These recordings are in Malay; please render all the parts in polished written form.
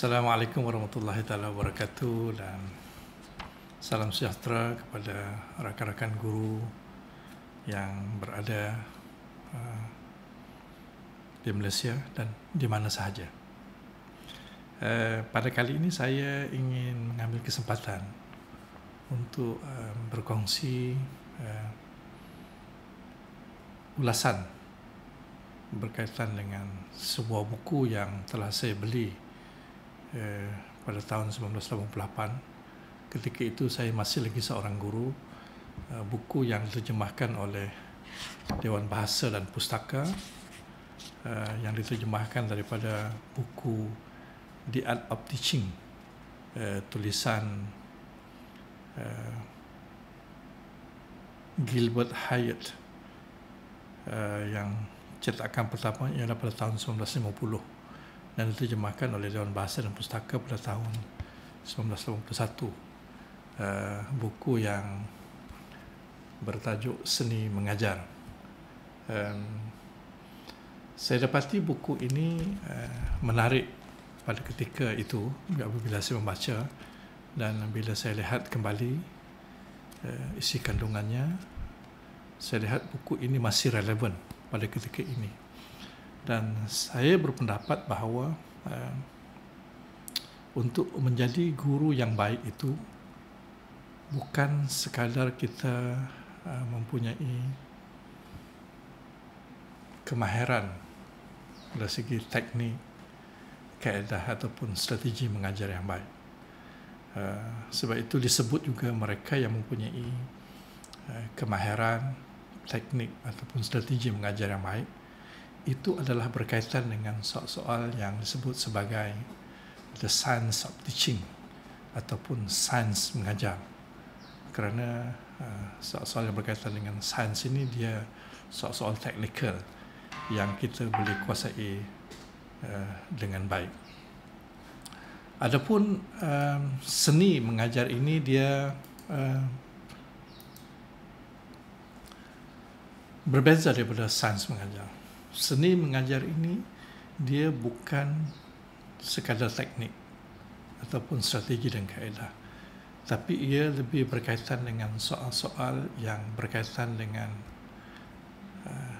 Assalamualaikum warahmatullahi taala wabarakatuh dan salam sejahtera kepada rakan-rakan guru yang berada di Malaysia dan di mana sahaja. Pada kali ini saya ingin mengambil kesempatan untuk berkongsi ulasan berkaitan dengan sebuah buku yang telah saya beli pada tahun 1988. Ketika itu saya masih lagi seorang guru. Buku yang diterjemahkan oleh Dewan Bahasa dan Pustaka, yang diterjemahkan daripada buku The Art of Teaching, tulisan Gilbert Hyatt, yang cetakan pertama ialah pada tahun 1950 dan diterjemahkan oleh Dewan Bahasa dan Pustaka pada tahun 1981. Buku yang bertajuk Seni Mengajar. Saya dapati buku ini menarik pada ketika itu apabila saya membaca, dan bila saya lihat kembali isi kandungannya, saya lihat buku ini masih relevan pada ketika ini. Dan saya berpendapat bahawa untuk menjadi guru yang baik itu bukan sekadar kita mempunyai kemahiran dari segi teknik, kaedah ataupun strategi mengajar yang baik. Sebab itu disebut juga mereka yang mempunyai kemahiran, teknik ataupun strategi mengajar yang baik itu adalah berkaitan dengan soal-soal yang disebut sebagai the science of teaching ataupun sains mengajar. Kerana soal-soal yang berkaitan dengan sains ini dia soal-soal teknikal yang kita boleh kuasai dengan baik. Adapun seni mengajar ini dia berbeza daripada sains mengajar. Seni mengajar ini dia bukan sekadar teknik ataupun strategi dan kaedah, tapi ia lebih berkaitan dengan soal-soal yang berkaitan dengan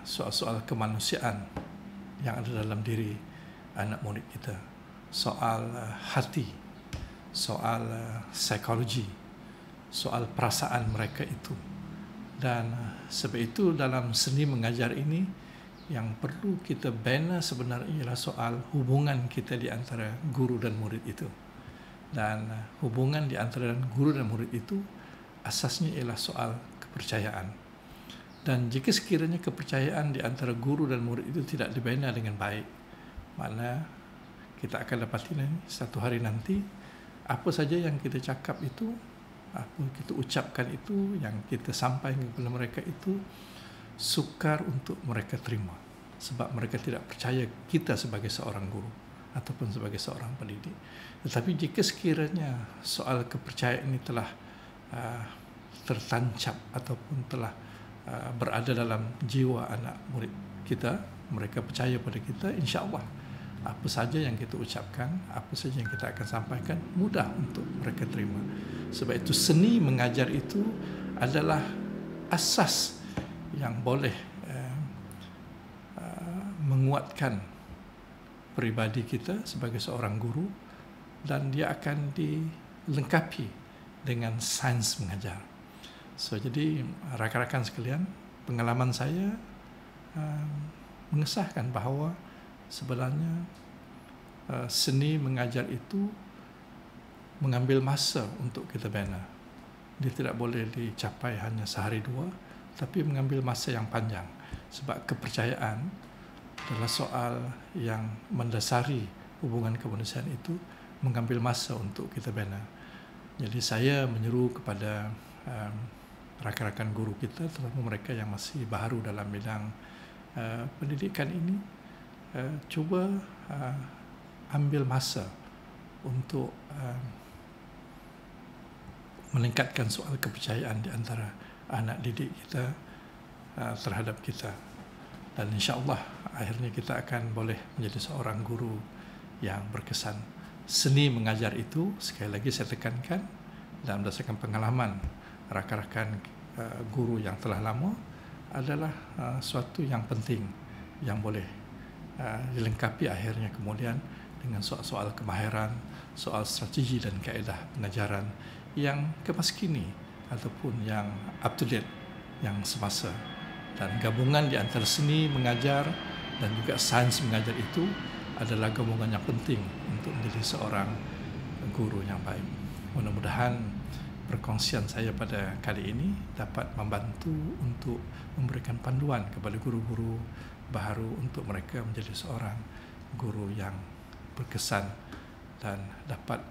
soal-soal kemanusiaan yang ada dalam diri anak murid kita, soal hati, soal psikologi, soal perasaan mereka itu. Dan sebab itu dalam seni mengajar ini yang perlu kita bina sebenarnya ialah soal hubungan kita di antara guru dan murid itu. Dan hubungan di antara guru dan murid itu asasnya ialah soal kepercayaan. Dan jika sekiranya kepercayaan di antara guru dan murid itu tidak dibina dengan baik, mana kita akan dapati satu hari nanti apa saja yang kita cakap itu, apa kita ucapkan itu, yang kita sampaikan kepada mereka itu sukar untuk mereka terima, sebab mereka tidak percaya kita sebagai seorang guru ataupun sebagai seorang pendidik. Tetapi jika sekiranya soal kepercayaan ini telah tertancap ataupun telah berada dalam jiwa anak murid kita, mereka percaya pada kita, insya-Allah apa saja yang kita ucapkan, apa saja yang kita akan sampaikan mudah untuk mereka terima. Sebab itu seni mengajar itu adalah asas yang boleh menguatkan peribadi kita sebagai seorang guru, dan dia akan dilengkapi dengan sains mengajar. So, jadi rakan-rakan sekalian, pengalaman saya mengesahkan bahawa sebenarnya seni mengajar itu mengambil masa untuk kita bina. Dia tidak boleh dicapai hanya sehari dua, tapi mengambil masa yang panjang, sebab kepercayaan adalah soal yang mendasari hubungan kemanusiaan itu, mengambil masa untuk kita bina. Jadi saya menyeru kepada rakan-rakan guru kita, terutama mereka yang masih baru dalam bidang pendidikan ini, cuba ambil masa untuk meningkatkan soal kepercayaan di antara anak didik kita terhadap kita. Dan insya-Allah akhirnya kita akan boleh menjadi seorang guru yang berkesan. seni mengajar itu, sekali lagi saya tekankan, dan berdasarkan pengalaman rakan-rakan guru yang telah lama, adalah suatu yang penting yang boleh dilengkapi akhirnya kemudian dengan soal-soal kemahiran, soal strategi dan kaedah pengajaran yang kemas kini ataupun yang up to date, yang semasa. Dan gabungan di antara seni mengajar dan juga sains mengajar itu adalah gabungan yang penting untuk menjadi seorang guru yang baik. Mudah-mudahan perkongsian saya pada kali ini dapat membantu untuk memberikan panduan kepada guru-guru baru untuk mereka menjadi seorang guru yang berkesan dan dapat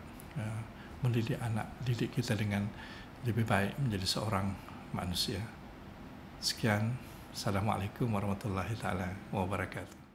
mendidik anak didik kita dengan lebih baik menjadi seorang manusia. Sekian, Assalamualaikum warahmatullahi taala wabarakatuh.